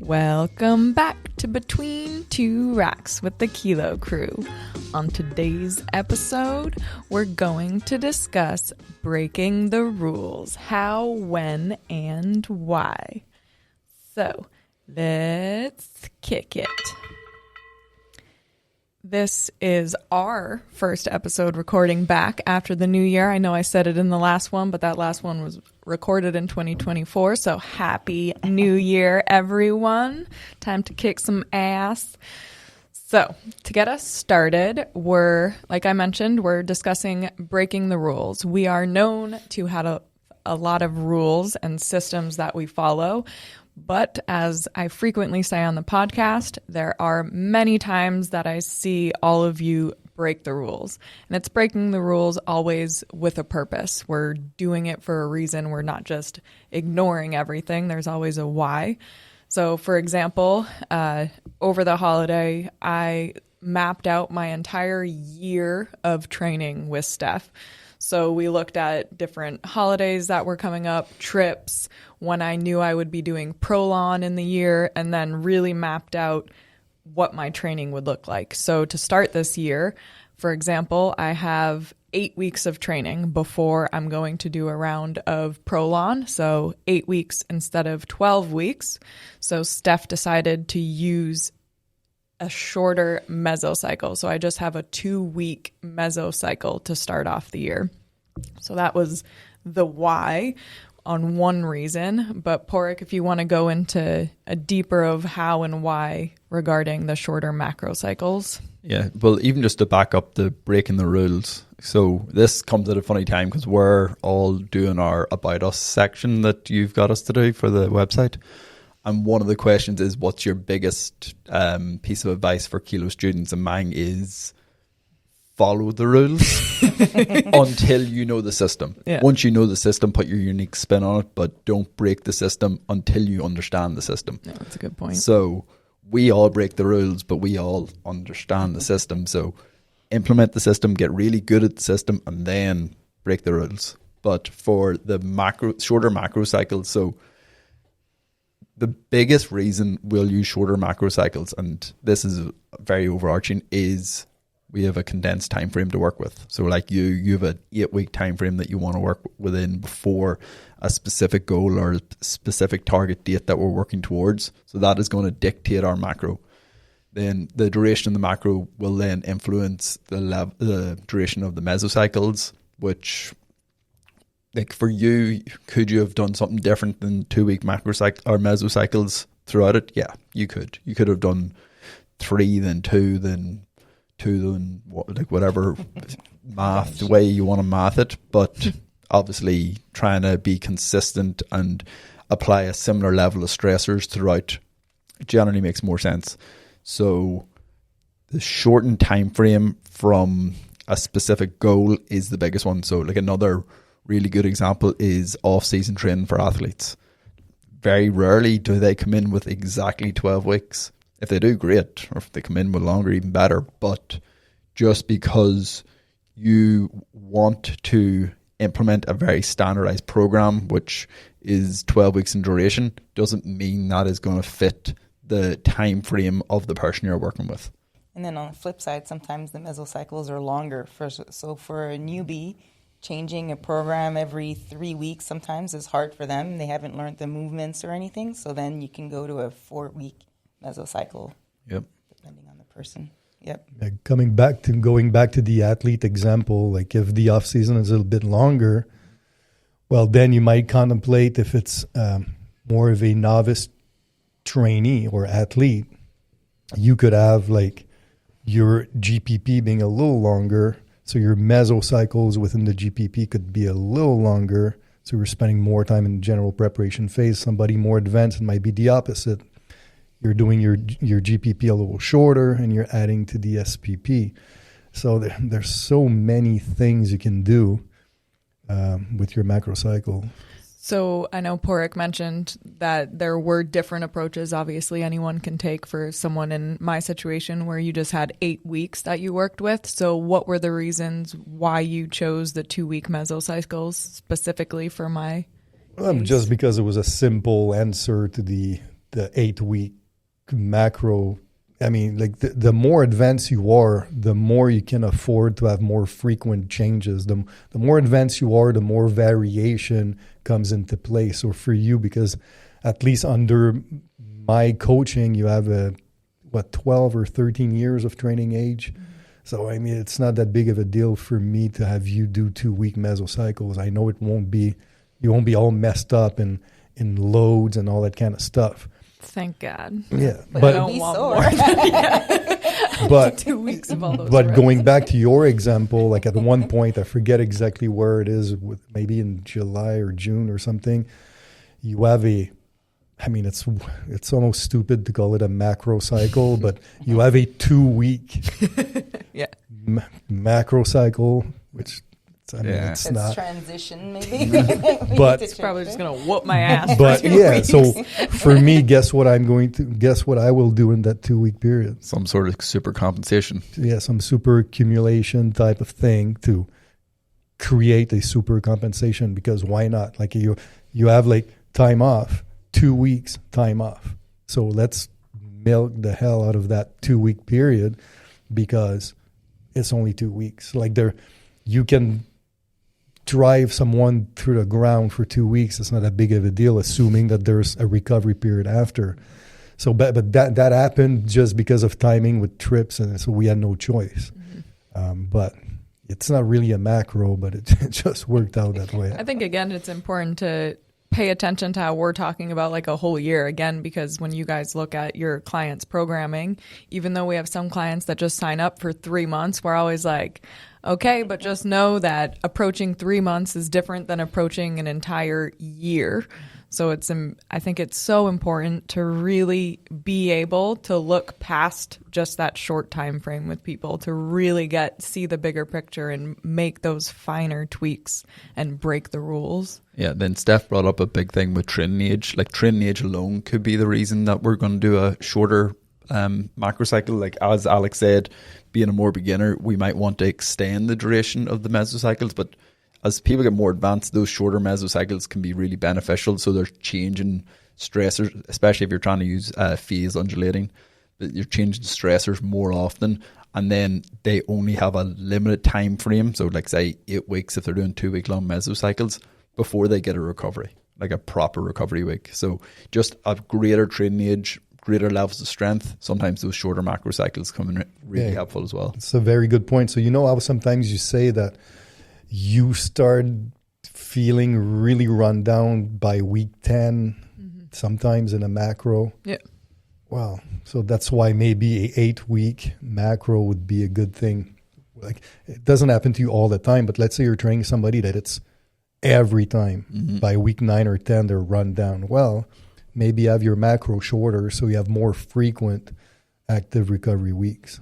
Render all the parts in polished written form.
Welcome back to Between Two Racks with the Kilo Crew. On today's episode, we're going to discuss breaking the rules, how, when, and why. So, let's kick it. This is our first episode recording back after the new year. I know I said it in the last one, but that last one was recorded in 2024. So happy new year, everyone. Time to kick some ass. So to get us started, like I mentioned, we're discussing breaking the rules. We are known to have a lot of rules and systems that we follow. But as I frequently say on the podcast, there are many times that I see all of you break the rules. And it's breaking the rules always with a purpose. We're doing it for a reason. We're not just ignoring everything. There's always a why. So, for example, over the holiday, I mapped out my entire year of training with Steph. So we looked at different holidays that were coming up, trips, when I knew I would be doing Prolon in the year, and then really mapped out what my training would look like. So to start this year, for example, I have 8 weeks of training before I'm going to do a round of Prolon. So 8 weeks instead of 12 weeks. So Steph decided to use a shorter mesocycle. So I just have a 2-week mesocycle to start off the year. So that was the why on one reason. But Porrick, if you want to go into a deeper of how and why regarding the shorter macrocycles. Yeah, well, even just to back up the breaking the rules. So this comes at a funny time because we're all doing our About Us section that you've got us to do for the website. And one of the questions is, what's your biggest piece of advice for Kilo students? And mine is, follow the rules until you know the system. Yeah. Once you know the system, put your unique spin on it, but don't break the system until you understand the system. Yeah, that's a good point. So we all break the rules, but we all understand the system. So implement the system, get really good at the system, and then break the rules. But for the shorter macrocycles, so the biggest reason we'll use shorter macrocycles, and this is very overarching, is we have a condensed time frame to work with. So like you have an 8-week time frame that you want to work within before a specific goal or a specific target date that we're working towards. So that is going to dictate our macro. Then the duration of the macro will then influence the duration of the mesocycles, which, like for you, could you have done something different than 2-week macrocycle or mesocycles throughout it? Yeah, you could. You could have done 3, then 2, then 2, then whatever math, the way you want to math it. But obviously trying to be consistent and apply a similar level of stressors throughout generally makes more sense. So the shortened time frame from a specific goal is the biggest one. So like another really good example is off-season training for athletes. Very rarely do they come in with exactly 12 weeks. If they do, great. Or if they come in with longer, even better. But just because you want to implement a very standardized program, which is 12 weeks in duration, doesn't mean that is going to fit the time frame of the person you're working with. And then on the flip side, sometimes the mesocycles are longer. So for a newbie, changing a program every 3 weeks sometimes is hard for them. They haven't learned the movements or anything. So then you can go to a 4-week mesocycle. Yep. Depending on the person. Yep. Going back to the athlete example, like if the off season is a little bit longer, well, then you might contemplate if it's more of a novice trainee or athlete, you could have like your GPP being a little longer. So your mesocycles within the GPP could be a little longer. So we're spending more time in the general preparation phase. Somebody more advanced, it might be the opposite. You're doing your GPP a little shorter and you're adding to the SPP. So there's so many things you can do with your macrocycle. So I know Porrick mentioned that there were different approaches obviously anyone can take for someone in my situation where you just had 8 weeks that you worked with. So what were the reasons why you chose the 2-week mesocycles specifically for my case? Just because it was a simple answer to the 8-week macro. I mean, like the more advanced you are, the more you can afford to have more frequent changes. The more advanced you are, the more variation comes into play. So for you, because at least under my coaching, you have 12 or 13 years of training age. Mm-hmm. So, I mean, it's not that big of a deal for me to have you do 2-week mesocycles. I know you won't be all messed up in loads and all that kind of stuff. Thank God. Yeah, but I don't want more. But 2 weeks of all those. But going back to your example, like at one point, I forget exactly where it is, maybe in July or June or something, you have it's almost stupid to call it a macrocycle, but you have a 2-week macrocycle, which it's not transition maybe. But it's probably just gonna whoop my ass. But so for me, guess what I will do in that 2-week period? Some sort of super compensation. Yeah, some super accumulation type of thing to create a super compensation, because why not? Like you have like time off, 2 weeks time off. So let's milk the hell out of that 2-week period, because it's only 2 weeks. Like you can drive someone through the ground for 2 weeks. It's not that big of a deal, assuming that there's a recovery period after. So, but that happened just because of timing with trips, and so we had no choice. Mm-hmm. But it's not really a macro, but it just worked out that way. I think, again, it's important to pay attention to how we're talking about like a whole year, again, because when you guys look at your clients' programming, even though we have some clients that just sign up for 3 months, we're always like, okay, but just know that approaching 3 months is different than approaching an entire year. So I think it's so important to really be able to look past just that short time frame with people, to really see the bigger picture and make those finer tweaks and break the rules. Yeah, then Steph brought up a big thing with training age. Like training age alone could be the reason that we're going to do a shorter macrocycle. Like as Alex said, being a more beginner, we might want to extend the duration of the mesocycles, but as people get more advanced, those shorter mesocycles can be really beneficial. So they're changing stressors, especially if you're trying to use phase undulating. You're changing stressors more often, and then they only have a limited time frame. So like say 8 weeks if they're doing 2-week long mesocycles before they get a recovery, like a proper recovery week. So just a greater training age, greater levels of strength. Sometimes those shorter macrocycles come in really helpful as well. It's a very good point. So how sometimes you say that you start feeling really run down by week 10, sometimes in a macro. Yeah. Wow. So that's why maybe a 8-week macro would be a good thing. Like it doesn't happen to you all the time, but let's say you're training somebody that it's every time. Mm-hmm. By week 9 or 10, they're run down. Well, maybe have your macro shorter so you have more frequent active recovery weeks.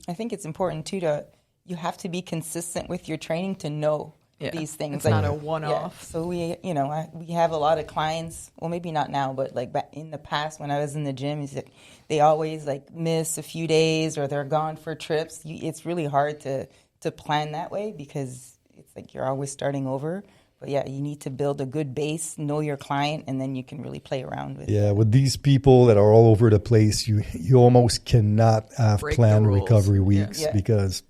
I think it's important too you have to be consistent with your training to know these things. It's not a one-off. Yeah. So we have a lot of clients. Well, maybe not now, but like back in the past when I was in the gym, they always like miss a few days or they're gone for trips. It's really hard to plan that way because it's like you're always starting over. But yeah, you need to build a good base, know your client, and then you can really play around with it. Yeah, with these people that are all over the place, you almost cannot have planned recovery weeks because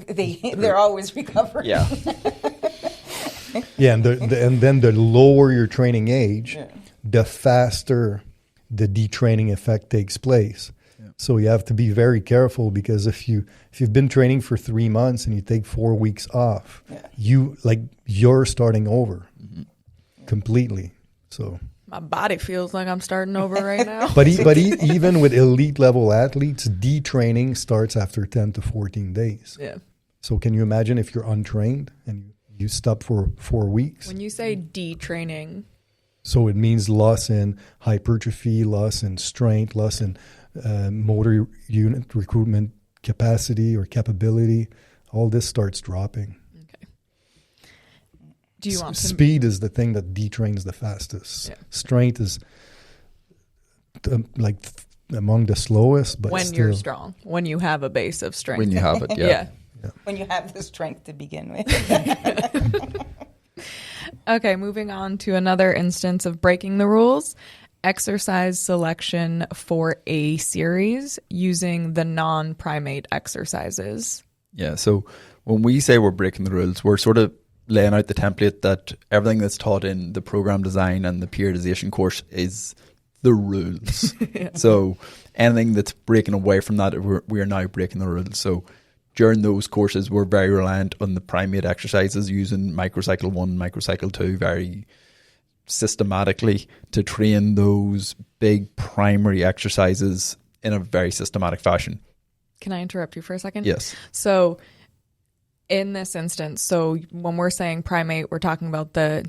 they're always recovering. Yeah. Yeah, and then the lower your training age, the faster the detraining effect takes place. Yeah. So you have to be very careful because if you've been training for 3 months and you take 4 weeks off, you're starting over completely. So my body feels like I'm starting over right now. But even with elite level athletes, detraining starts after 10 to 14 days. Yeah. So can you imagine if you're untrained and you stop for 4 weeks? When you say detraining, so it means loss in hypertrophy, loss in strength, loss in motor unit recruitment capacity or capability. All this starts dropping. Okay. Do you want speed is the thing that detrains the fastest. Yeah. Strength is among the slowest, but when you're strong, when you have a base of strength. When you have it, yeah. When you have the strength to begin with. Okay, moving on to another instance of breaking the rules. exercise selection for a series using the non-primate exercises. Yeah, so when we say we're breaking the rules, we're sort of laying out the template that everything that's taught in the program design and the periodization course is the rules. Yeah. So anything that's breaking away from that, we're now breaking the rules. So during those courses, we're very reliant on the primate exercises using Microcycle 1, Microcycle 2 very systematically to train those big primary exercises in a very systematic fashion. Can I interrupt you for a second? Yes. So in this instance, so when we're saying primate, we're talking about the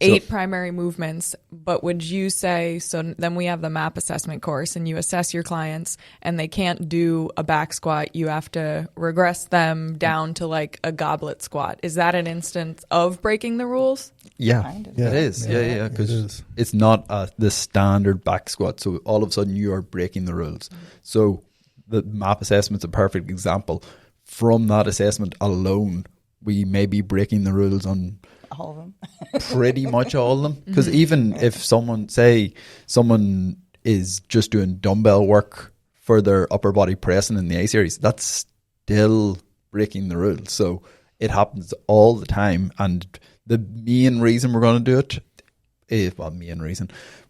8 primary movements, but would you say, so then we have the map assessment course and you assess your clients and they can't do a back squat, you have to regress them down to like a goblet squat. Is that an instance of breaking the rules? Yeah, Kind of. it is. Yeah, because it's not the standard back squat. So all of a sudden you are breaking the rules. Mm-hmm. So the map assessment's a perfect example. From that assessment alone, we may be breaking the rules on all of them. Pretty much all of them. Because even if someone is just doing dumbbell work for their upper body pressing in the A series, that's still breaking the rules. So it happens all the time. And the main reason we're going to do it is,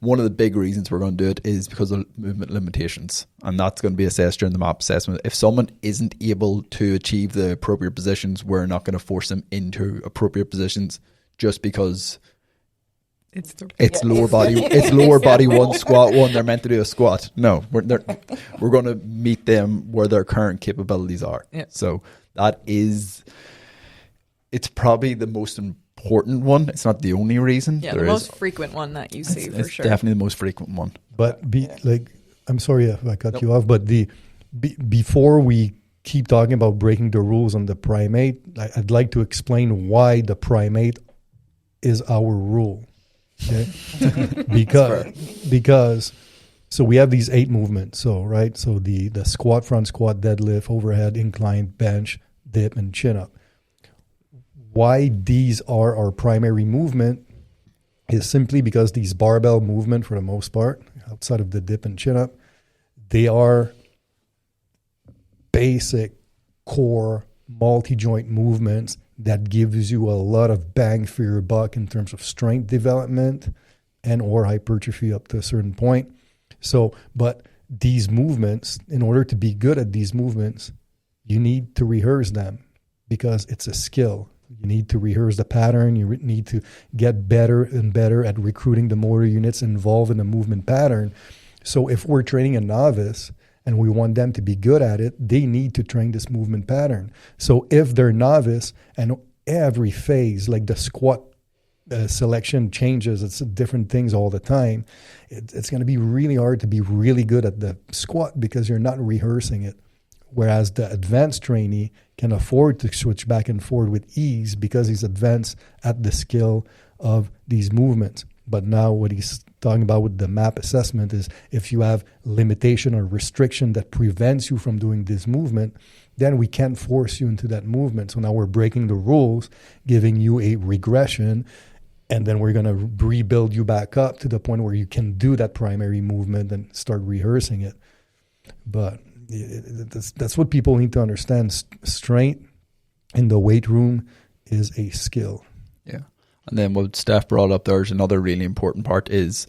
one of the big reasons we're going to do it is because of movement limitations. And that's going to be assessed during the map assessment. If someone isn't able to achieve the appropriate positions, we're not going to force them into appropriate positions just because it's lower body one, squat one, they're meant to do a squat. No, we're going to meet them where their current capabilities are. Yeah. So it's probably the most important one. It's not the only reason. Yeah, the most frequent one that you see for sure. Definitely the most frequent one. But I'm sorry if I cut you off, but before we keep talking about breaking the rules on the primate, I'd like to explain why the primate is our rule. Okay? because so we have these 8 movements. So the squat, front squat, deadlift, overhead, incline, bench, dip, and chin up. Why these are our primary movement is simply because these barbell movement, for the most part, outside of the dip and chin up, they are basic core multi-joint movements that gives you a lot of bang for your buck in terms of strength development and or hypertrophy up to a certain point. So, but these movements, in order to be good at these movements, you need to rehearse them because it's a skill. You need to rehearse the pattern. You need to get better and better at recruiting the motor units involved in the movement pattern. So if we're training a novice and we want them to be good at it, they need to train this movement pattern. So if they're novice and every phase, like the squat selection changes, it's different things all the time, it's going to be really hard to be really good at the squat because you're not rehearsing it. Whereas the advanced trainee can afford to switch back and forth with ease because he's advanced at the skill of these movements. But now what he's talking about with the map assessment is if you have limitation or restriction that prevents you from doing this movement, then we can't force you into that movement. So now we're breaking the rules, giving you a regression, and then we're going to rebuild you back up to the point where you can do that primary movement and start rehearsing it. But that's what people need to understand. Strength in the weight room is a skill. Yeah. And then what Steph brought up there is another really important part is,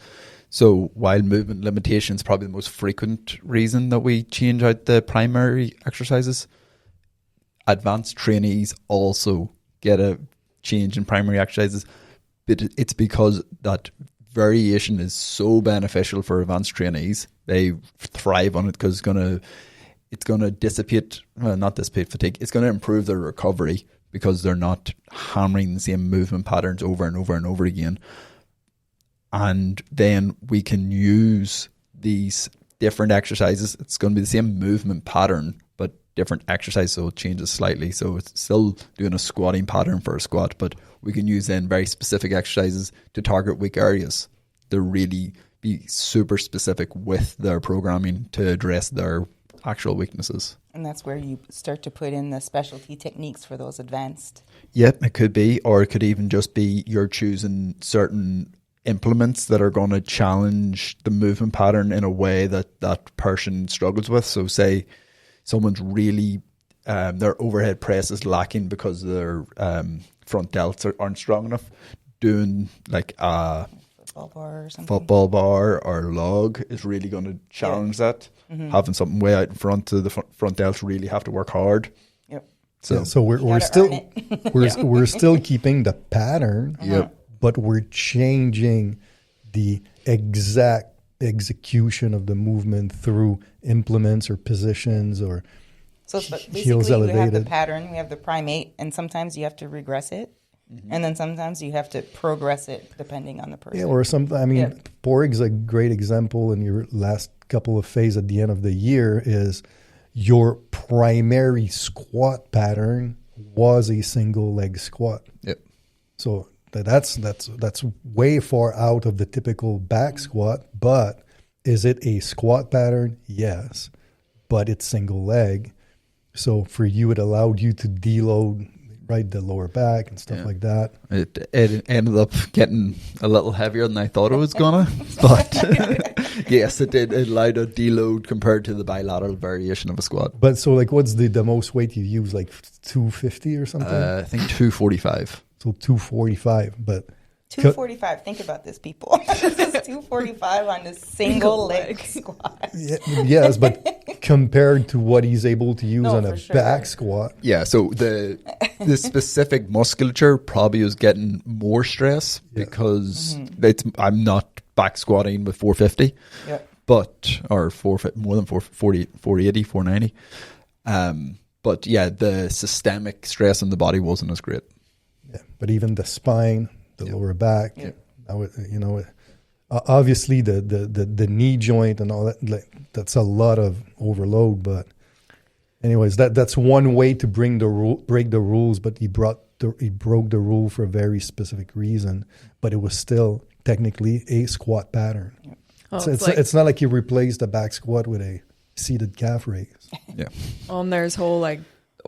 so while movement limitation is probably the most frequent reason that we change out the primary exercises, advanced trainees also get a change in primary exercises. But it's because that variation is so beneficial for advanced trainees. They thrive on it because it's going to dissipate fatigue. It's going to improve their recovery because they're not hammering the same movement patterns over and over and over again. And then we can use these different exercises. It's going to be the same movement pattern, but different exercise, so it changes slightly. So it's still doing a squatting pattern for a squat, but we can use then very specific exercises to target weak areas to really be super specific with their programming to address their actual weaknesses. And that's where you start to put in the specialty techniques for those advanced. Yep, it could be, or it could even just be you're choosing certain implements that are going to challenge the movement pattern in a way that that person struggles with. So say someone's really, their overhead press is lacking because their front delts aren't strong enough. Doing like a football bar or log is really going to challenge that. Having something way out in front to the front delts really have to work hard. So we're still we're still keeping the pattern, but we're changing the exact execution of the movement through implements or positions or basically heels elevated. We have the pattern, we have the PRIMEIGHT, and sometimes you have to regress it, and then sometimes you have to progress it depending on the person. Yeah, or something. I mean, Porg's a great example in your last couple of phases at the end of the year is your primary squat pattern was a single leg squat. Yep. So that's way far out of the typical back squat, but is it a squat pattern? Yes, but it's single leg. So for you, it allowed you to deload the lower back and stuff like that. It ended up getting a little heavier than I thought it was gonna, but yes, it did. It allowed a deload compared to the bilateral variation of a squat. But so, like, what's the most weight you use? Like 250 or something? I think 245. So 245, but 245. Think about this, people. This is 245 on a single leg squat. Yes, but compared to what he's able to use on a back squat. Yeah, so the specific musculature probably was getting more stress because I'm not back squatting with 450, but or more than 480, 490. But yeah, the systemic stress on the body wasn't as great. Yeah, but even the spine, the lower back, obviously the knee joint and all that, that's a lot of overload. But anyways, that's one way to break the rules. But he broke the rule for a very specific reason. But it was still technically a squat pattern. It's not like you replaced the back squat with a seated calf raise. Yeah. Well, and there's whole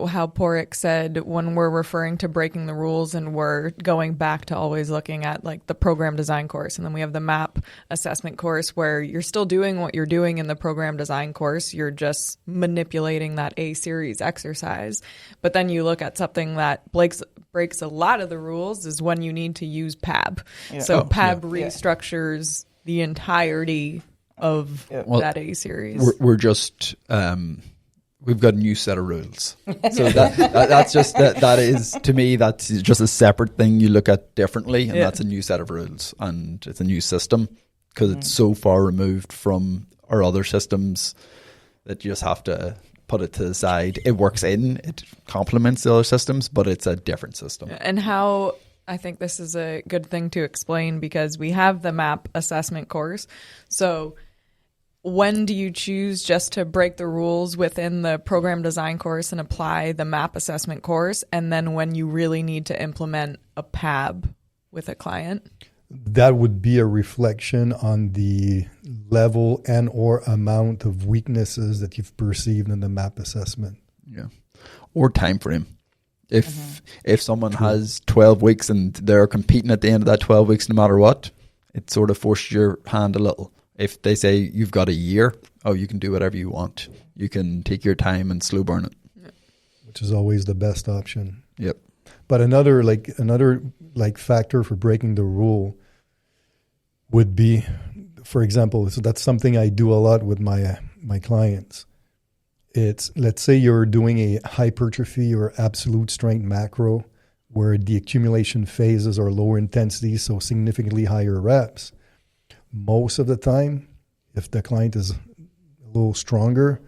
how Porrick said when we're referring to breaking the rules and we're going back to always looking at like the program design course, and then we have the map assessment course where you're still doing what you're doing in the program design course, you're just manipulating that A series exercise. But then you look at something that breaks a lot of the rules is when you need to use PAB. So PAB restructures the entirety of that A series. We're just we've got a new set of rules. So that's just that is, to me, that's just a separate thing you look at differently, and that's a new set of rules, and it's a new system because it's so far removed from our other systems that you just have to put it to the side. It works it complements the other systems, but it's a different system. And how I think this is a good thing to explain because we have the map assessment course. So when do you choose just to break the rules within the program design course and apply the map assessment course? And then when you really need to implement a PAB with a client? That would be a reflection on the level and or amount of weaknesses that you've perceived in the map assessment. Yeah. Or time frame. If someone has 12 weeks and they're competing at the end of that 12 weeks no matter what, it sort of forces your hand a little. If they say you've got a year, you can do whatever you want. You can take your time and slow burn it. Which is always the best option. Yep. But another factor for breaking the rule would be, for example, so that's something I do a lot with my clients. It's, let's say you're doing a hypertrophy or absolute strength macro where the accumulation phases are lower intensity, so significantly higher reps. Most of the time, if the client is a little stronger,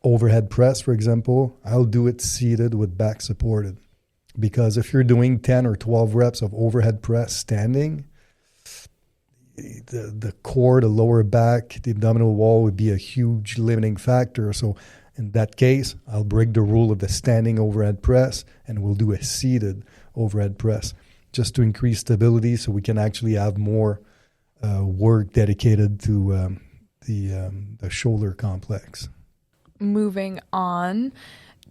overhead press, for example, I'll do it seated with back supported. Because if you're doing 10 or 12 reps of overhead press standing, the core, the lower back, the abdominal wall would be a huge limiting factor. So in that case, I'll break the rule of the standing overhead press and we'll do a seated overhead press just to increase stability so we can actually have more work dedicated to the shoulder complex. Moving on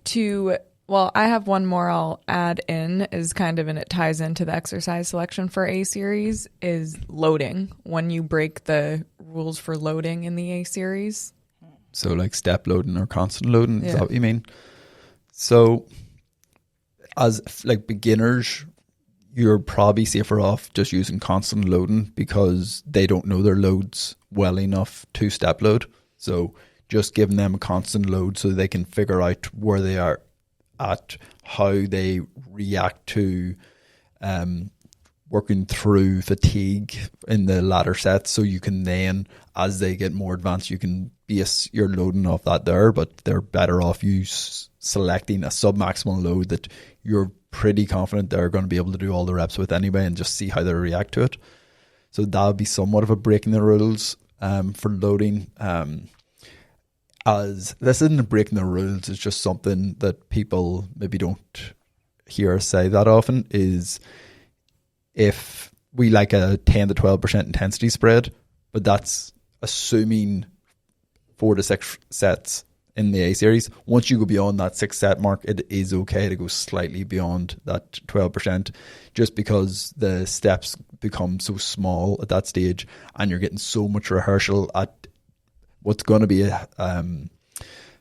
to Well, I have one more I'll add in is kind of, and it ties into the exercise selection for A series, is loading. When you break the rules for loading in the A series. So like step loading or constant loading, is Yeah. that what you mean? So as like beginners, you're probably safer off just using constant loading because they don't know their loads well enough to step load. So just giving them a constant load so they can figure out where they are at, how they react to working through fatigue in the latter sets. So you can then, as they get more advanced, you can base your loading off that there, but they're better off you selecting a sub-maximal load that you're pretty confident they're going to be able to do all the reps with anyway and just see how they react to it. So that would be somewhat of a breaking the rules for loading. As this isn't breaking the rules, it's just something that people maybe don't hear us say that often, is if we like a 10 to 12% intensity spread, but that's assuming 4 to 6 sets in the A series. Once you go beyond that 6 set mark, it is okay to go slightly beyond that 12%, just because the steps become so small at that stage and you're getting so much rehearsal at what's going to be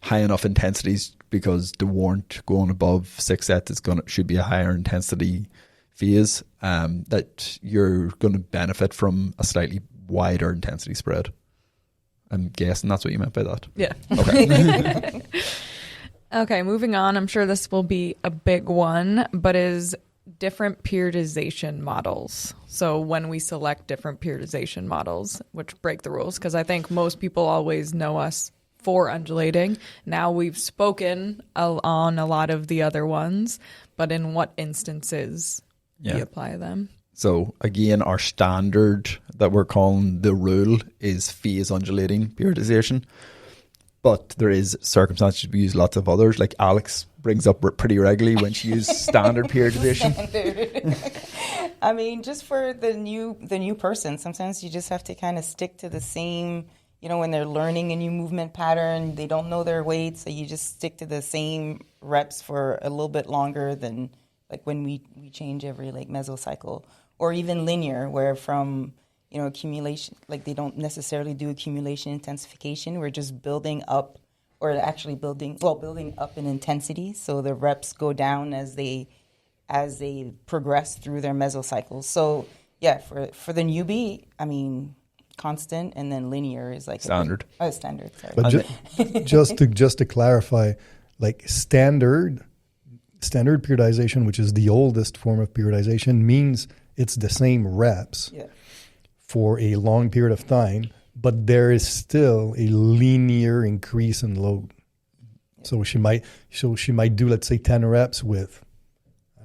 high enough intensities, because the warrant going above 6 sets should be a higher intensity phase, that you're going to benefit from a slightly wider intensity spread. I'm guessing that's what you meant by that. Yeah. Okay. Okay, moving on. I'm sure this will be a big one, but is different periodization models. So when we select different periodization models, which break the rules, because I think most people always know us for undulating. Now we've spoken on a lot of the other ones, but in what instances do you apply them? So again, our standard that we're calling the rule is phase undulating periodization. But there is circumstances we use lots of others, like Alex brings up pretty regularly when she uses standard periodization. I mean, just for the new person, sometimes you just have to kind of stick to the same, when they're learning a new movement pattern, they don't know their weight, so you just stick to the same reps for a little bit longer than like when we change every like mesocycle, or even linear, where from accumulation, like they don't necessarily do accumulation intensification. We're just building up, or actually building up in intensity. So the reps go down as they progress through their mesocycles. So yeah, for the newbie, I mean, constant and then linear is like standard. Standard. Sorry. But just to clarify, like standard periodization, which is the oldest form of periodization, means it's the same reps. Yeah. For a long period of time, but there is still a linear increase in load. So she might do, let's say, 10 reps with,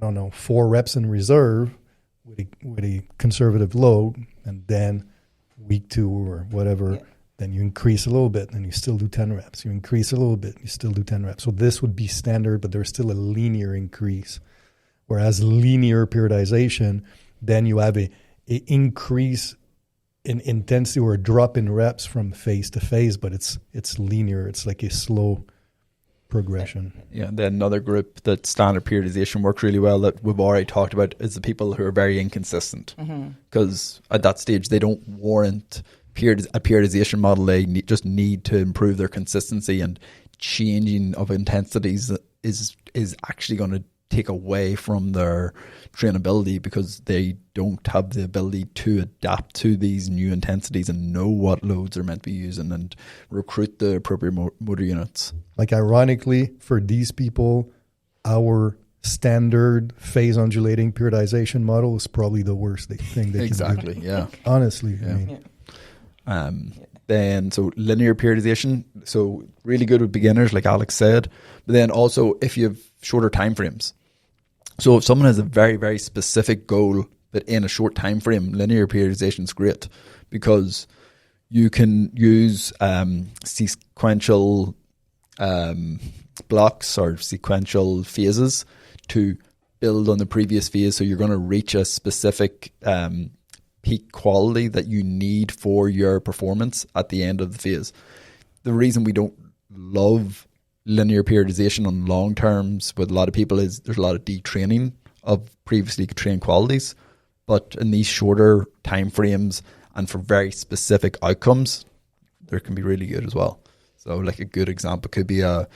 4 reps in reserve with a conservative load, and then week 2 or whatever, then you increase a little bit, and you still do 10 reps. You increase a little bit, you still do 10 reps. So this would be standard, but there's still a linear increase. Whereas linear periodization, then you have a increase in intensity or a drop in reps from phase to phase, but it's linear. It's like a slow progression. Yeah, then another group that standard periodization works really well that we've already talked about is the people who are very inconsistent, because at that stage they don't warrant a periodization model. They just need to improve their consistency, and changing of intensities is actually going to take away from their trainability, because they don't have the ability to adapt to these new intensities and know what loads they're meant to be using and recruit the appropriate motor units. Like ironically, for these people, our standard phase undulating periodization model is probably the worst thing they can do. Yeah. Honestly, yeah. I mean. Then, so linear periodization, so really good with beginners, like Alex said, but then also if you have shorter time frames. So if someone has a very, very specific goal, but in a short time frame, linear periodization is great, because you can use sequential blocks or sequential phases to build on the previous phase. So you're going to reach a specific peak quality that you need for your performance at the end of the phase. The reason we don't love linear periodization on long terms with a lot of people is there's a lot of detraining of previously trained qualities. But in these shorter time frames and for very specific outcomes, there can be really good as well. So like a good example could be a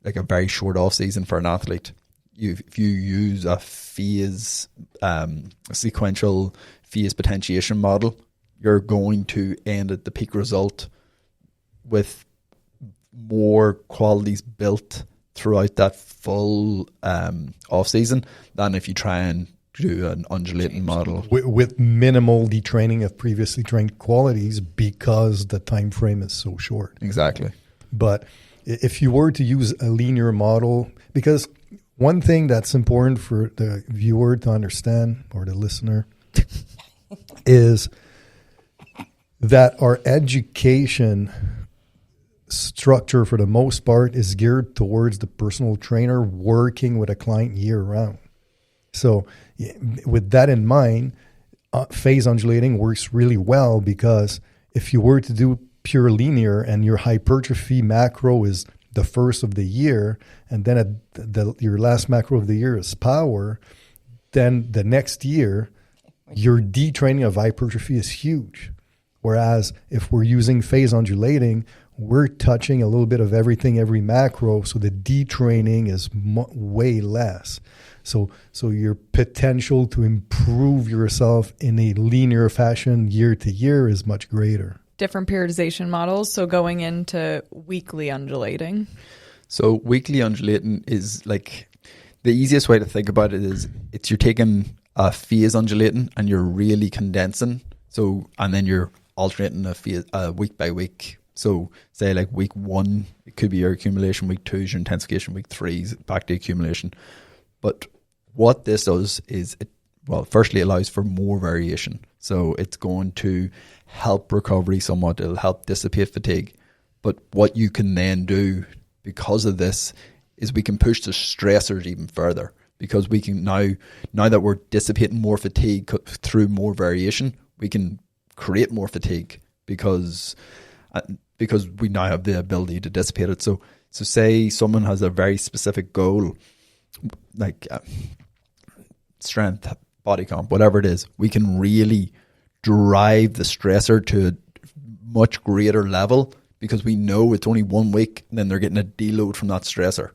very short off season for an athlete. If you use a sequential phase potentiation model, you're going to end at the peak result with more qualities built throughout that full off season than if you try and do an undulating model with minimal detraining of previously trained qualities because the time frame is so short. Exactly. But if you were to use a linear model, because one thing that's important for the viewer to understand, or the listener, is that our education structure for the most part is geared towards the personal trainer working with a client year round. So with that in mind, phase undulating works really well, because if you were to do pure linear and your hypertrophy macro is the first of the year, and then your last macro of the year is power, then the next year your detraining of hypertrophy is huge. Whereas if we're using phase undulating, we're touching a little bit of everything, every macro, so the detraining is way less. So your potential to improve yourself in a linear fashion year to year is much greater. Different periodization models, so going into weekly undulating. So weekly undulating is like, the easiest way to think about it is you're taking a phase undulating and you're really condensing. So, and then you're alternating a phase week by week. So say like week 1, it could be your accumulation, week 2 is your intensification, week 3 is back to accumulation. But what this does is firstly allows for more variation. So it's going to help recovery somewhat. It'll help dissipate fatigue. But what you can then do because of this is we can push the stressors even further, because we can now that we're dissipating more fatigue through more variation, we can create more fatigue because we now have the ability to dissipate it. So say someone has a very specific goal, like strength, body comp, whatever it is, we can really drive the stressor to a much greater level, because we know it's only 1 week, and then they're getting a deload from that stressor.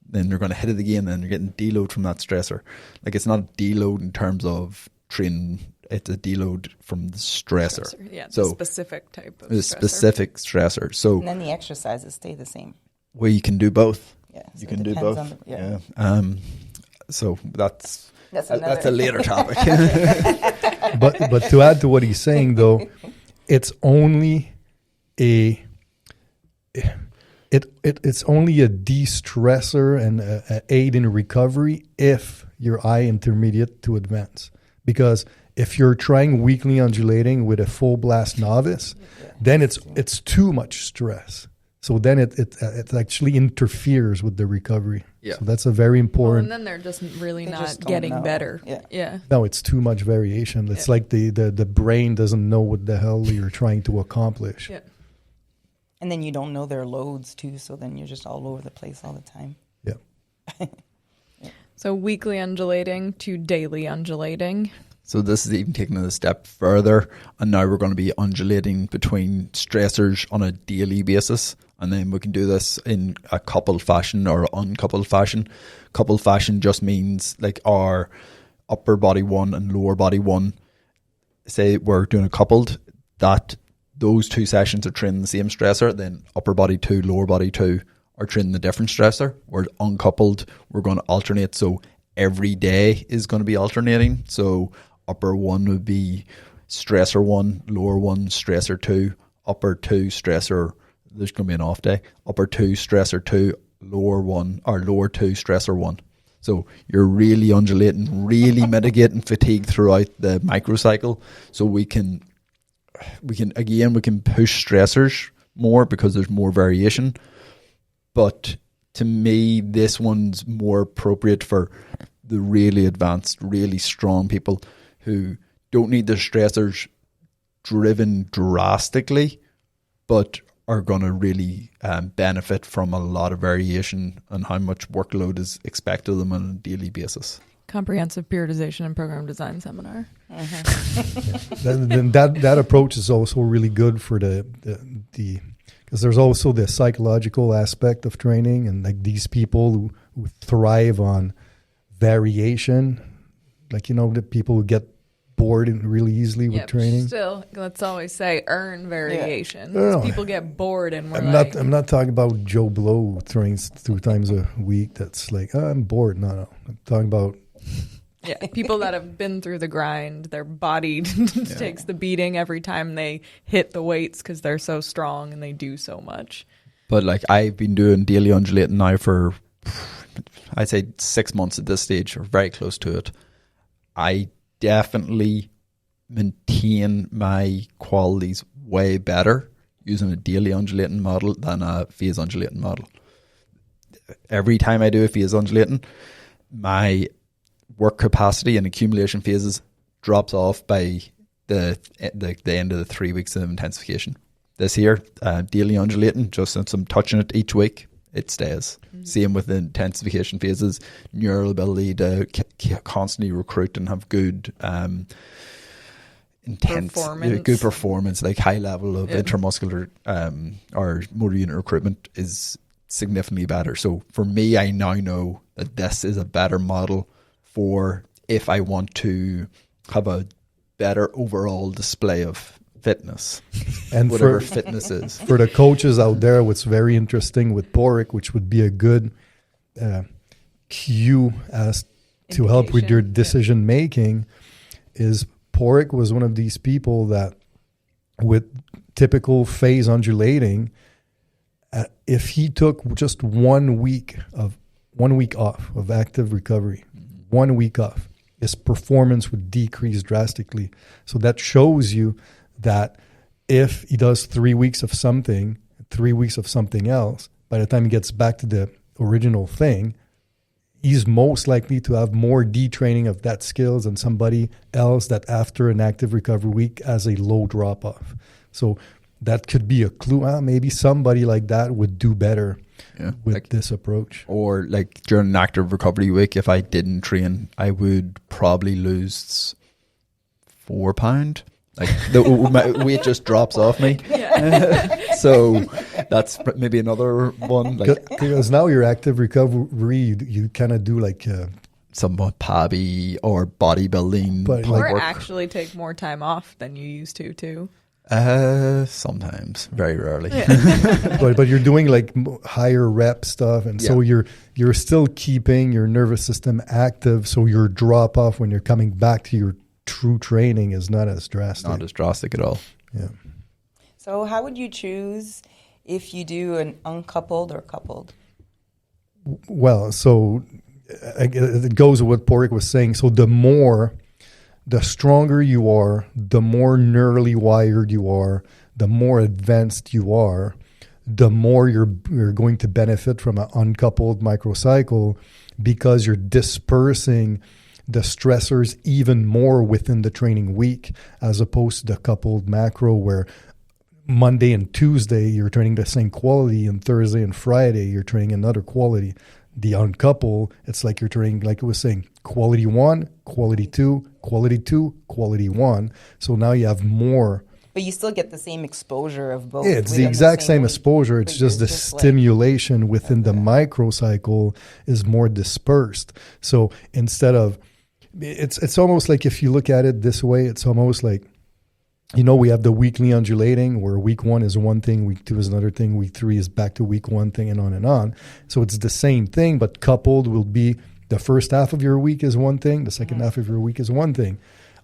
Then they're going to hit it again, and then they're getting deload from that stressor. Like, it's not a deload in terms of training, it's a deload from the stressor. Yeah, so the specific type of the stressor. specific stressor. So And then the exercises stay the same. well, you can do both. Yeah, so You it can do depends both. on the- Yeah. So that's a later topic. But to add to what he's saying, though, it's only it's only a de-stressor and a aid in recovery if you're high intermediate to advanced. Because if you're trying weekly undulating with a full blast novice, then it's too much stress. So then it actually interferes with the recovery. Yeah. So that's a very important. and then they're just really They not just don't getting know. better. Yeah. No, it's too much variation. It's like the brain doesn't know what the hell you're trying to accomplish. Yeah. And then you don't know their loads too, so then you're just all over the place all the time. Yeah. So weekly undulating to daily undulating. So this is even taking it a step further, and now we're going to be undulating between stressors on a daily basis, and then we can do this in a coupled fashion or uncoupled fashion. Coupled fashion just means like our upper body 1 and lower body 1. Say we're doing a coupled, that those 2 sessions are training the same stressor, then upper body 2, lower body 2 are training the different stressor. Whereas uncoupled, we're going to alternate, so every day is going to be alternating. So upper 1 would be stressor 1, lower 1 stressor 2, upper 2 stressor, there's going to be an off day, upper 2 stressor 2, lower 1 or lower 2 stressor 1. So you're really undulating, really mitigating fatigue throughout the microcycle. So we can push stressors more because there's more variation. But to me, this one's more appropriate for the really advanced, really strong people who don't need their stressors driven drastically, but are going to really benefit from a lot of variation and how much workload is expected of them on a daily basis. Comprehensive periodization and program design seminar. That approach is also really good for the because there's also the psychological aspect of training, and like these people who thrive on variation, like, you know, the people who get bored and really easily with training. Still, let's always say earn variation. No. People get bored, and I'm not talking about Joe Blow throwing 2 times a week. That's like, oh, I'm bored. No. I'm talking about people that have been through the grind. Their body takes the beating every time they hit the weights because they're so strong and they do so much. But like, I've been doing daily undulating now for, I'd say 6 months at this stage, or very close to it. I definitely maintain my qualities way better using a daily undulating model than a phase undulating model. Every time I do a phase undulating, my work capacity and accumulation phases drops off by the end of the 3 weeks of intensification. This year, daily undulating, just since I'm touching it each week, it stays. Same with the intensification phases, neural ability to constantly recruit and have good good performance, like high level of intramuscular or motor unit recruitment is significantly better. So for me, I now know that this is a better model for if I want to have a better overall display of fitness, and whatever fitness is. For the coaches out there, what's very interesting with PORIC, which would be a good cue as to help with your decision making, is PORIC was one of these people that with typical phase undulating, if he took just 1 week off of active recovery, 1 week off, his performance would decrease drastically. So that shows you that if he does 3 weeks of something, 3 weeks of something else, by the time he gets back to the original thing, he's most likely to have more detraining of that skills than somebody else that after an active recovery week has a low drop off. So that could be a clue. Maybe somebody like that would do better with this approach. Or like during an active recovery week, if I didn't train, I would probably lose 4 pounds. Like my weight just drops off me. So that's maybe another one. Like, because now your active recovery, you kind of do like somewhat PABI or bodybuilding. Or actually take more time off than you used to too. Sometimes, very rarely. but you're doing like higher rep stuff, and so you're still keeping your nervous system active. So your drop off when you're coming back to your true training is not as drastic. Not as drastic at all. Yeah. So how would you choose if you do an uncoupled or coupled? Well, so it goes with what PORIC was saying. So the stronger you are, the more neurally wired you are, the more advanced you are, the more you're going to benefit from an uncoupled microcycle, because you're dispersing the stressors even more within the training week, as opposed to the coupled macro where Monday and Tuesday you're training the same quality, and Thursday and Friday you're training another quality. The uncoupled, it's like you're training, like it was saying, quality 1, quality 2, quality 2, quality 1. So now you have more. But you still get the same exposure of both. Yeah, it's the exact same exposure. It's just the stimulation within the microcycle is more dispersed. So instead of, it's almost like, if you look at it this way, it's almost like, you know, we have the weekly undulating where week 1 is one thing, week 2 is another thing, week 3 is back to week 1 thing, and on and on. So it's the same thing, but coupled will be the first half of your week is one thing, the second half of your week is one thing.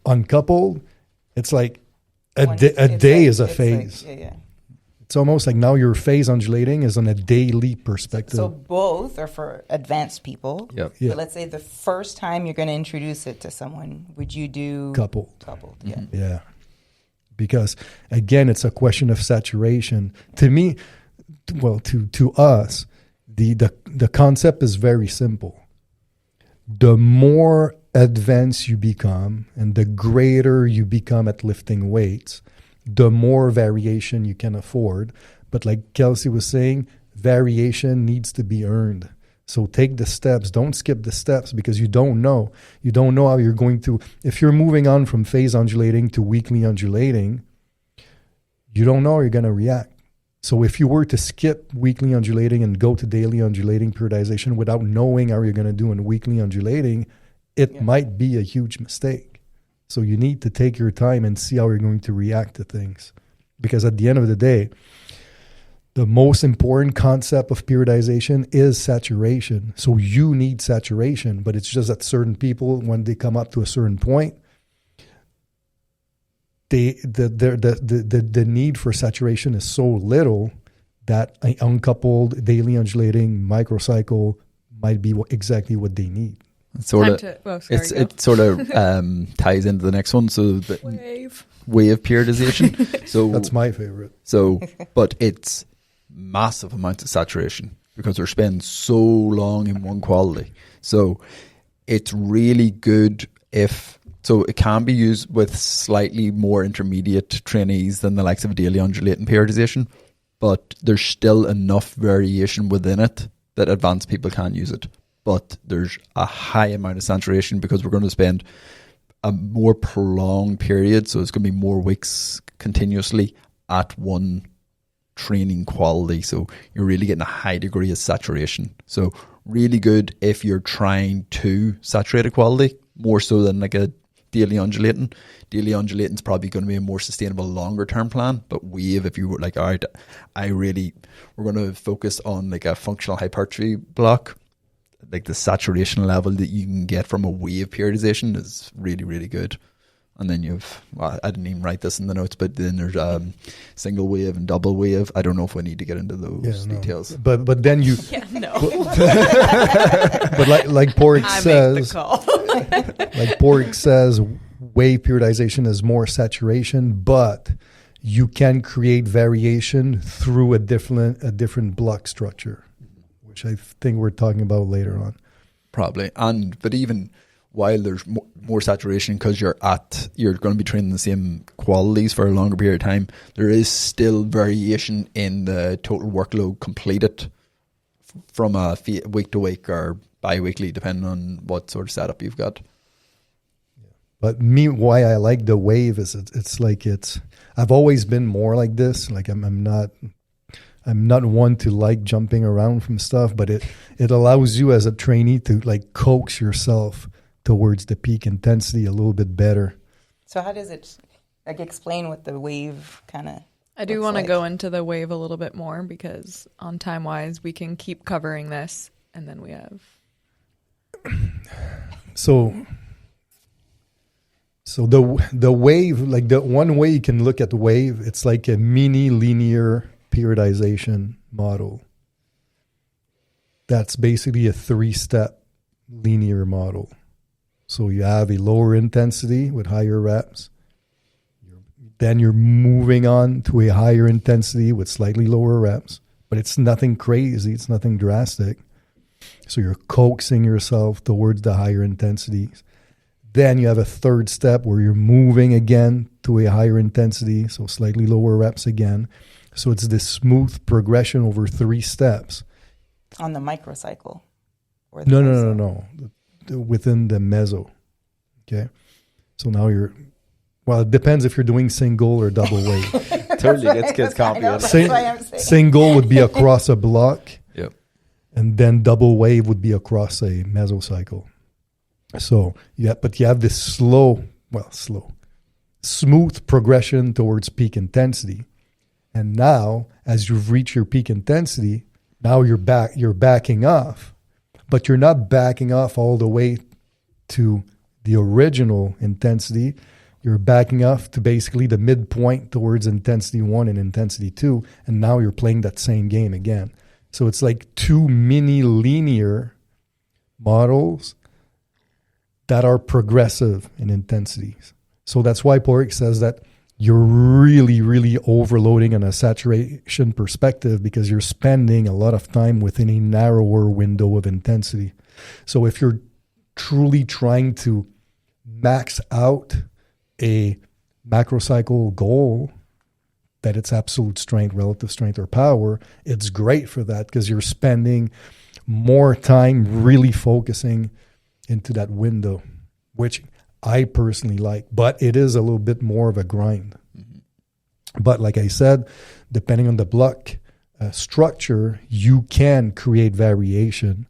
Uncoupled, it's like a day is a phase. Like, It's almost like now your phase undulating is on a daily perspective. So both are for advanced people. Yep. Yeah. But let's say the first time you're going to introduce it to someone, would you do Coupled. Yeah. Yeah. Because again, it's a question of saturation. To me, well, to us, the concept is very simple. The more advanced you become and the greater you become at lifting weights, the more variation you can afford. But like Kelsey was saying, variation needs to be earned. So take the steps. Don't skip the steps because you don't know. You don't know how you're going to. If you're moving on from phase undulating to weekly undulating, you don't know how you're going to react. So if you were to skip weekly undulating and go to daily undulating periodization without knowing how you're going to do in weekly undulating, it might be a huge mistake. So you need to take your time and see how you're going to react to things. Because at the end of the day, the most important concept of periodization is saturation. So you need saturation, but it's just that certain people, when they come up to a certain point, the need for saturation is so little that an uncoupled, daily undulating microcycle might be exactly what they need. It sort of ties into the next one. So the wave periodization. So that's my favorite. So, but it's massive amounts of saturation because they're spending so long in one quality. So it's really good so it can be used with slightly more intermediate trainees than the likes of a daily undulating periodization, but there's still enough variation within it that advanced people can use it. But there's a high amount of saturation because we're going to spend a more prolonged period. So it's going to be more weeks continuously at one training quality. So you're really getting a high degree of saturation. So really good if you're trying to saturate a quality more so than like a daily undulating. Daily undulating is probably going to be a more sustainable longer term plan. But wave, if you were like, all right, we're going to focus on like a functional hypertrophy block. Like the saturation level that you can get from a wave periodization is really, really good. And then I didn't even write this in the notes, but then there's single wave and double wave. I don't know if we need to get into those details. But then you... Yeah, no. But like Porrick says... like Porrick says, wave periodization is more saturation, but you can create variation through a different block structure, which I think we're talking about later on. Probably. But even while there's more saturation because you're going to be training the same qualities for a longer period of time, there is still variation in the total workload completed from a week to week or bi-weekly, depending on what sort of setup you've got. But why I like the wave is I've always been more like this. Like I'm not one to like jumping around from stuff, but it allows you as a trainee to like coax yourself towards the peak intensity a little bit better. So how does it explain what the wave kind of I do want to go into the wave a little bit more because on time wise we can keep covering this and then we have so the wave, like the one way you can look at the wave, it's like a mini linear periodization model. That's basically a 3-step linear model. So you have a lower intensity with higher reps. Then you're moving on to a higher intensity with slightly lower reps. But it's nothing crazy. It's nothing drastic. So you're coaxing yourself towards the higher intensities. Then you have a 3rd step where you're moving again to a higher intensity, so slightly lower reps again. So it's this smooth progression over 3 steps. On the microcycle? Or the No. Within the meso. Okay. So now it depends if you're doing single or double wave. Totally gets kids confident. Single would be across a block. Yep. And then double wave would be across a mesocycle. So you have this smooth progression towards peak intensity. And now, as you've reached your peak intensity, now you're backing off. But you're not backing off all the way to the original intensity. You're backing off to basically the midpoint towards intensity 1 and intensity 2. And now you're playing that same game again. So it's like 2 mini linear models that are progressive in intensities. So that's why Porrick says that you're really, really overloading on a saturation perspective because you're spending a lot of time within a narrower window of intensity. So if you're truly trying to max out a macrocycle goal, that it's absolute strength, relative strength, or power, it's great for that because you're spending more time really focusing into that window, which I personally like. But it is a little bit more of a grind. Mm-hmm. But like I said, depending on the block structure, you can create variation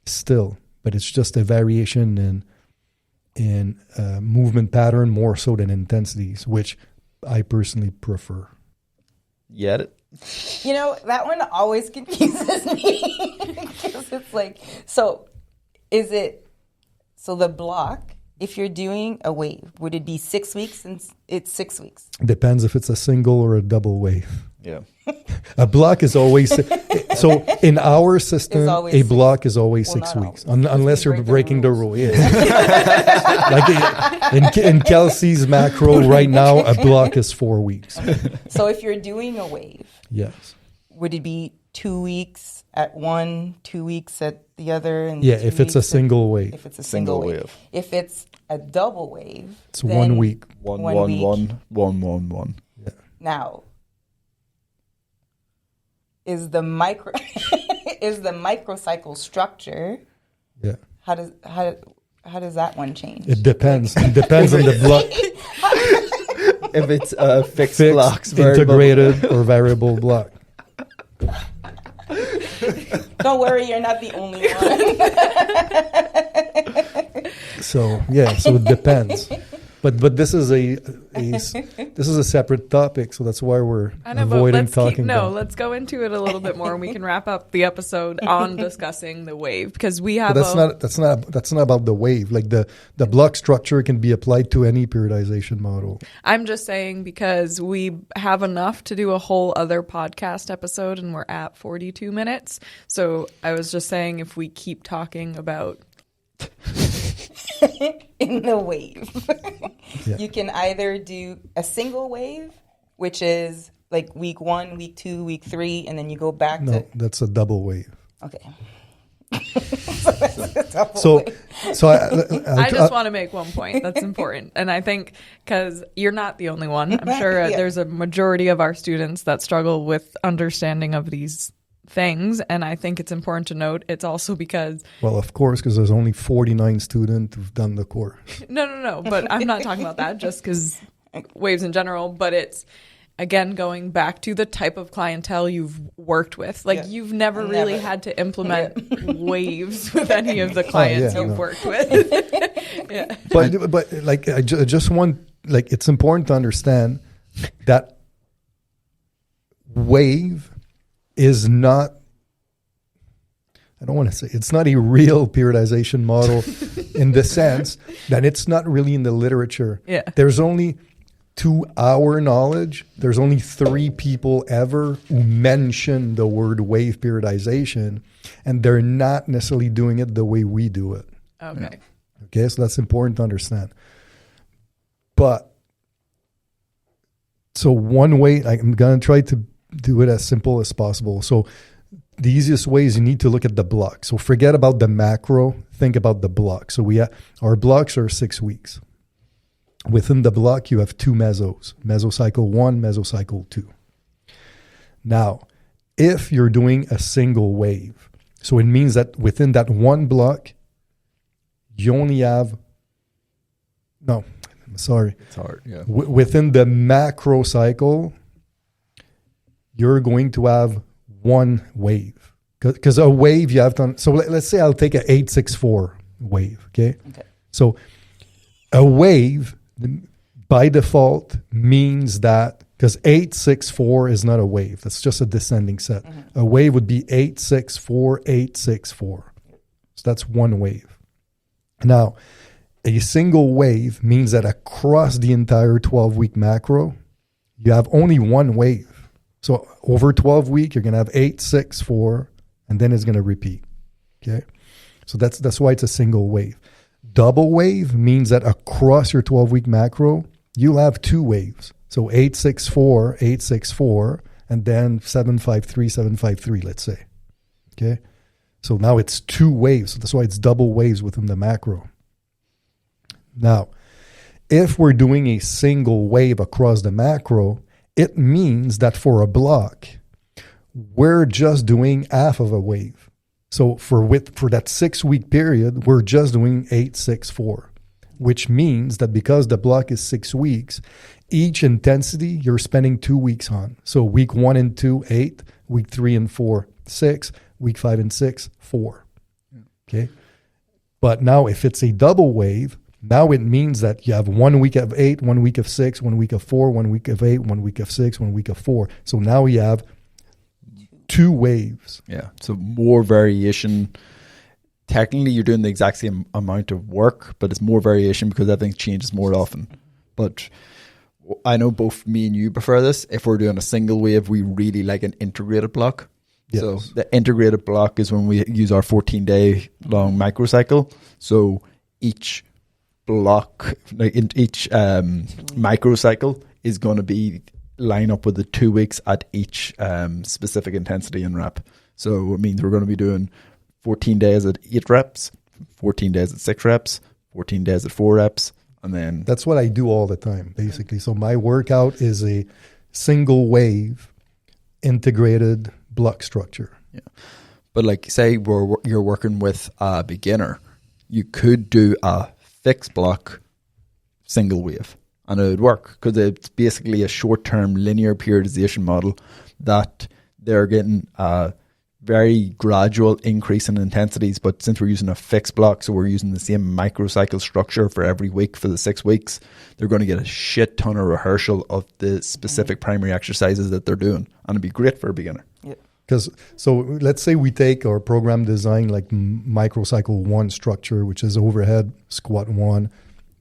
still, but it's just a variation in movement pattern more so than intensities, which I personally prefer. Get it? You know, that one always confuses me because it's like, so the block, if you're doing a wave, would it be 6 weeks and it's 6 weeks? Depends if it's a single or a double wave. Yeah. A block is always, so in our system, a block is always Well, 6 not weeks, always. unless We you're break the breaking the rule. Yeah. Like in Kelsey's macro right now, a block is 4 weeks. So if you're doing a wave, Yes. would it be 2 weeks at one, 2 weeks at the other? And Yeah, 2 if it's a weeks single wave. If it's a single wave. If it's a double wave, It's then 1 week. 1, One 1, week. 1, 1, 1, 1. Yeah. Now, is the microcycle structure? Yeah. How does that one change? It depends. It depends on the block. If it's fixed Fixed, blocks, variable. integrated, or variable block. Don't worry, you're not the only one. So it depends. But this is this is a separate topic, so that's why we're avoiding talking about. Let's go into it a little bit more, and we can wrap up the episode on discussing the wave because we have. But that's not about the wave. Like the block structure can be applied to any periodization model. I'm just saying because we have enough to do a whole other podcast episode, and we're at 42 minutes. So I was just saying if we keep talking about. In the wave. Yeah. You can either do a single wave, which is like week 1, week 2, week 3, and then you go back No, that's a double wave. Okay. So that's a double So wave. I just want to make one point that's important. And I think because you're not the only one, I'm sure Yeah. there's a majority of our students that struggle with understanding of these things. And I think it's important to note it's also because... Well, of course, because there's only 49 students who've done the course. No. But I'm not talking about that just because waves in general. But it's, again, going back to the type of clientele you've worked with. Like, you've never really had to implement waves with any of the clients you've worked with. Yeah. But like, I just want, like, it's important to understand that wave is not, I don't want to say, it's not a real periodization model in the sense that it's not really in the literature. Yeah. There's only, to our knowledge, there's only 3 people ever who mention the word wave periodization, and they're not necessarily doing it the way we do it. Okay. Okay, so that's important to understand. But, so one way, I'm going to try to do it as simple as possible. So the easiest way is you need to look at the block. So forget about the macro, think about the block. So our blocks are 6 weeks. Within the block, you have 2 mesos, Mesocycle 1, Mesocycle 2. Now, if you're doing a single wave, so it means that within that one block, you only have, no, I'm sorry. It's hard, yeah. Within the macro cycle, you're going to have one wave. Because a wave you have to, so let's say I'll take an 864 wave, okay? So a wave, by default, means that, because 864 is not a wave, that's just a descending set. A wave would be 864, 864. So that's one wave. Now, a single wave means that across the entire 12-week macro, you have only one wave. So over 12 weeks, you're going to have 8, 6, 4, and then it's going to repeat. Okay? So that's why it's a single wave. Double wave means that across your 12-week macro, you'll have 2 waves. So 8, 6, 4, 8, 6, 4, and then 7, 5, 3, 7, 5, 3, let's say. Okay? So now it's 2 waves. So that's why it's double waves within the macro. Now, if we're doing a single wave across the macro, it means that for a block, we're just doing half of a wave. So for that 6-week period, we're just doing 8, 6, 4, which means that because the block is 6 weeks, each intensity you're spending 2 weeks on. So week 1 and 2, 8, week 3 and 4, 6, week 5 and 6, 4. Okay. But now if it's a double wave, now it means that you have 1 week of 8, 1 week of 6, 1 week of 4, 1 week of 8, 1 week of 6, 1 week of 4. So now you have 2 waves. Yeah. So more variation. Technically, you're doing the exact same amount of work, but it's more variation because everything changes more often. But I know both me and you prefer this. If we're doing a single wave, we really like an integrated block. Yes. So the integrated block is when we use our 14-day long microcycle. So each block, like in each microcycle, is going to be line up with the 2 weeks at each specific intensity and rep. So it means we're going to be doing 14 days at 8 reps, 14 days at 6 reps, 14 days at 4 reps, and then that's what I do all the time, basically. So my workout is a single wave integrated block structure. Yeah. But like say you're working with a beginner, you could do a fixed block single wave and it would work because it's basically a short-term linear periodization model that they're getting a very gradual increase in intensities. But since we're using a fixed block, so we're using the same microcycle structure for every week for the 6 weeks, they're going to get a shit ton of rehearsal of the specific primary exercises that they're doing. And it'd be great for a beginner. Yeah. So let's say we take our program design like microcycle 1 structure, which is overhead, squat 1,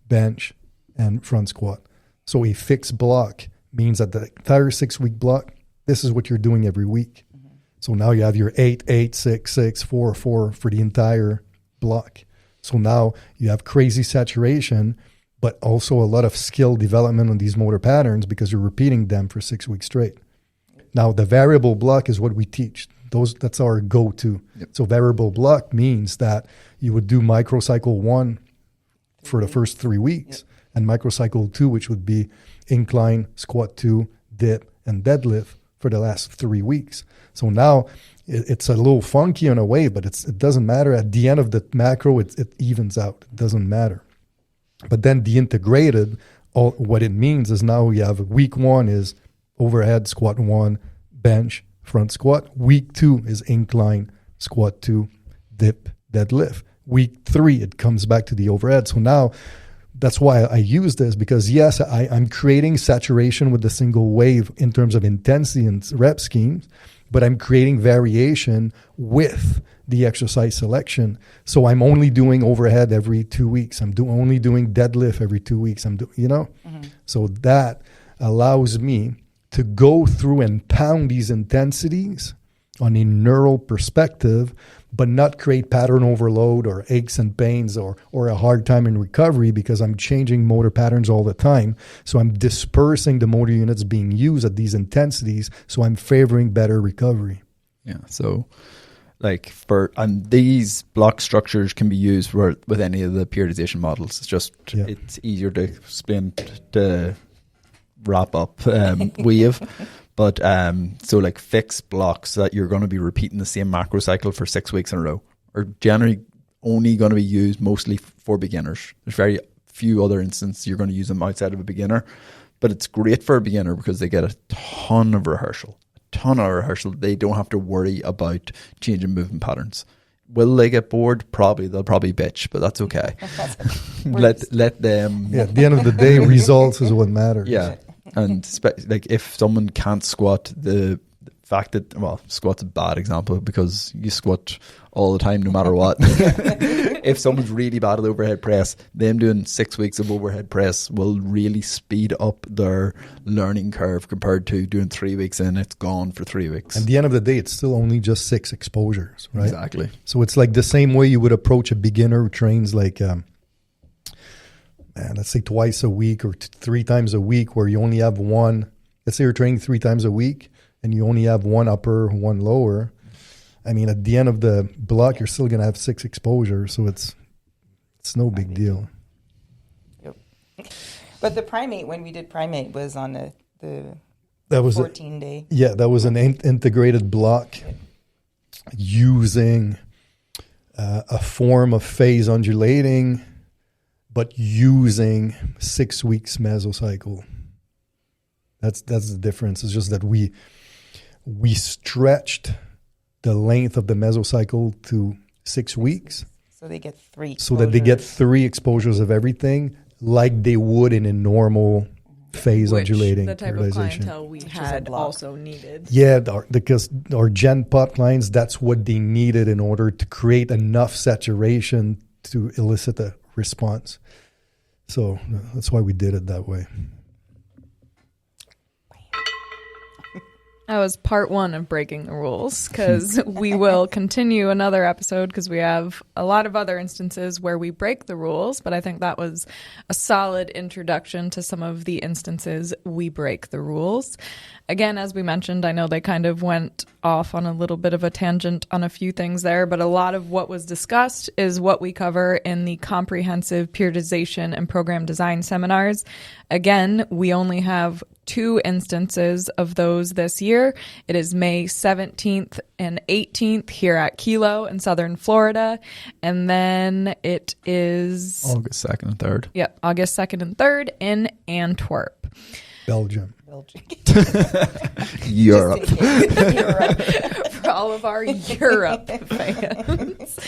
bench, and front squat. So a fixed block means that the entire 6-week block, this is what you're doing every week. Mm-hmm. So now you have your 8, 8, 6, 6, 4, 4 for the entire block. So now you have crazy saturation, but also a lot of skill development on these motor patterns because you're repeating them for 6 weeks straight. Now, the variable block is what we teach. That's our go-to. Yep. So variable block means that you would do microcycle 1 for the first 3 weeks, and microcycle 2, which would be incline, squat 2, dip, and deadlift for the last 3 weeks. So now it's a little funky in a way, but it doesn't matter. At the end of the macro, it evens out. It doesn't matter. But then the integrated, what it means is now we have week 1 is overhead, squat 1, bench, front squat. Week 2 is incline, squat 2, dip, deadlift. Week 3, it comes back to the overhead. So now that's why I use this, because yes, I'm creating saturation with the single wave in terms of intensity and rep schemes, but I'm creating variation with the exercise selection. So I'm only doing overhead every 2 weeks. I'm only doing deadlift every 2 weeks. So that allows me to go through and pound these intensities on a neural perspective, but not create pattern overload or aches and pains or a hard time in recovery because I'm changing motor patterns all the time. So I'm dispersing the motor units being used at these intensities. So I'm favoring better recovery. Yeah. So and these block structures can be used with any of the periodization models. It's just, it's easier to explain to wrap up wave. But so like fixed blocks that you're going to be repeating the same macro cycle for 6 weeks in a row are generally only going to be used mostly for beginners. There's very few other instances you're going to use them outside of a beginner, but it's great for a beginner because they get a ton of rehearsal. They don't have to worry about changing movement patterns. Will they get bored? Probably. They'll probably bitch, but that's okay. let them. Yeah, at the end of the day, results is what matters. Yeah. And like if someone can't squat, the fact that, squat's a bad example because you squat all the time no matter what. If someone's really bad at overhead press, them doing 6 weeks of overhead press will really speed up their learning curve compared to doing 3 weeks and it's gone for 3 weeks. At the end of the day, it's still only just 6 exposures, right? Exactly. So it's like the same way you would approach a beginner who trains like let's say twice a week or 3 times a week, where you only have one. Let's say you're training 3 times a week and you only have one upper, one lower. I mean, at the end of the block, you're still going to have 6 exposures. So it's no big deal. Yep. But the PRIMEIGHT, when we did PRIMEIGHT, was on the That was 14-day. that was an integrated block using a form of phase undulating, but using 6 weeks mesocycle. That's the difference. It's just that we stretched the length of the mesocycle to 6 weeks. So they get 3 exposures. So that they get 3 exposures of everything like they would in a normal phase undulating the type of periodization. clientele we had also needed. Yeah, because our Gen Pot clients, that's what they needed in order to create enough saturation to elicit a response. So that's why we did it that way. That was part 1 of breaking the rules, because we will continue another episode because we have a lot of other instances where we break the rules, but I think that was a solid introduction to some of the instances we break the rules. Again, as we mentioned, I know they kind of went off on a little bit of a tangent on a few things there, but a lot of what was discussed is what we cover in the comprehensive periodization and program design seminars. Again, we only have 2 instances of those this year. It is May 17th and 18th here at Kilo in Southern Florida. And then it is August 2nd and 3rd. Yep, August 2nd and 3rd in Antwerp. Belgium. Europe. For all of our Europe fans.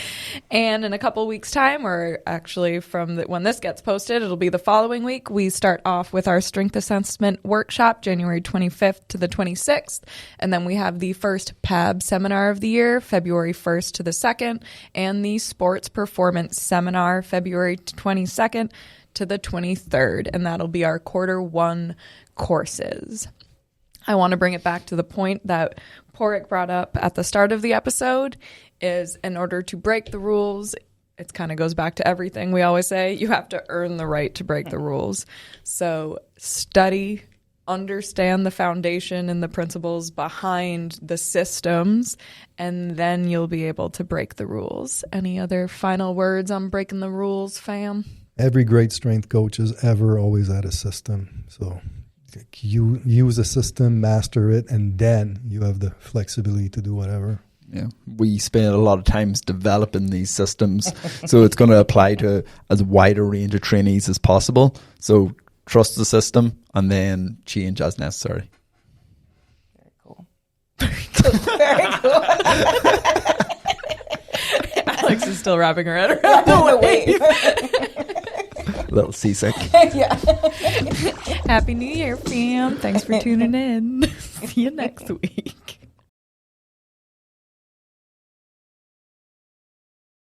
And in a couple weeks' time, or actually from when this gets posted, it'll be the following week, we start off with our strength assessment workshop, January 25th to the 26th. And then we have the first PAB seminar of the year, February 1st to the 2nd, and the sports performance seminar, February 22nd to the 23rd. And that'll be our Q1 courses. I want to bring it back to the point that Porrick brought up at the start of the episode, is in order to break the rules, it kind of goes back to everything we always say, you have to earn the right to break the rules. So study, understand the foundation and the principles behind the systems, and then you'll be able to break the rules. Any other final words on breaking the rules, fam? Every great strength coach has ever always had a system. So you use a system, master it, and then you have the flexibility to do whatever. Yeah, we spend a lot of times developing these systems, so it's going to apply to as wide a range of trainees as possible. So trust the system and then change as necessary. Very cool. Very cool. Alex is still wrapping her head around the wave. A little seasick. Yeah. Happy New Year, fam. Thanks for tuning in. See you next week.